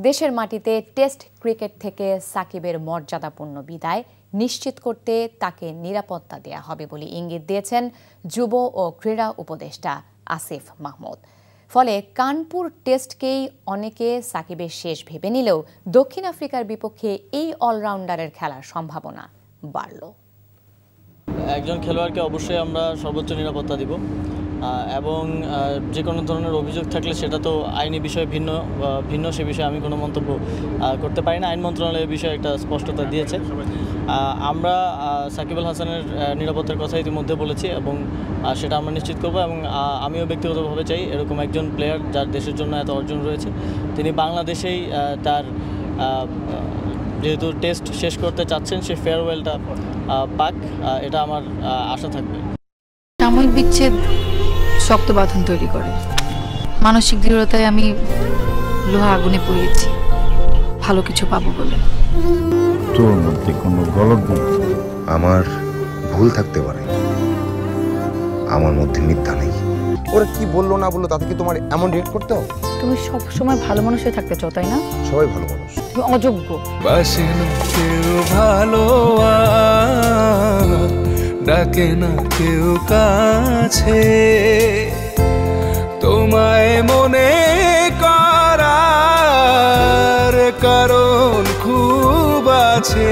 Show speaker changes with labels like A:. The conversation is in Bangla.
A: দেশের মাটিতে টেস্ট ক্রিকেট থেকে সাকিবের মর্যাদাপূর্ণ বিদায় নিশ্চিত করতে তাকে নিরাপত্তা দেয়া হবে বলে ইঙ্গিত দিয়েছেন যুব ও ক্রীড়া উপদেষ্টা আসিফ মাহমুদ। ফলে কানপুর টেস্টকেই অনেকে সাকিবের শেষ ভেবে নিলেও দক্ষিণ আফ্রিকার বিপক্ষে এই অলরাউন্ডারের খেলার সম্ভাবনা বাড়ল।
B: একজন খেলোয়াড়কে অবশ্যই আমরা সর্বোচ্চ নিরাপত্তা দিব এবং যে কোনো ধরনের অভিযোগ থাকলে সেটা তো আইনি বিষয়ে ভিন্ন সে বিষয়ে আমি কোনো মন্তব্য করতে পারি না। আইন মন্ত্রণালয়ের বিষয়ে একটা স্পষ্টতা দিয়েছে। আমরা সাকিব আল হাসানের নিরাপত্তার কথা ইতিমধ্যে বলেছি এবং সেটা আমরা নিশ্চিত করব এবং আমিও ব্যক্তিগতভাবে চাই এরকম একজন প্লেয়ার যার দেশের জন্য এত অর্জন রয়েছে তিনি বাংলাদেশেই তার যেহেতু টেস্ট শেষ করতে চাচ্ছেন সে ফেয়ারওয়েলটা পাক, এটা আমার আশা থাকবে।
C: সাময়িক বিচ্ছেদ শক্ত বাঁধন তৈরি করে। মানসিক দৃঢ়তায় আমি লোহা আগুনে পুড়িয়েছি ভালো কিছু পাবো বলে।
D: তোর মধ্যে কোনো গলদ নেই।
E: আমার ভুল থাকতে পারে, আমার মধ্যে মিথ্যা নেই।
F: ওরা কি বললো না বললো তাতে কি তোমার এমন রিয়েক্ট করতে হবে?
C: তুমি সব সময় ভালো মানুষ হয়ে থাকতে চাও, তাই না?
F: সবাই ভালো মানুষ,
C: তুমি অযোগ্য।
G: বাসে না কেউ ভালো, ডাকে না কেউ কাছে, তোমায় মনে করার কারণ খুব আছে।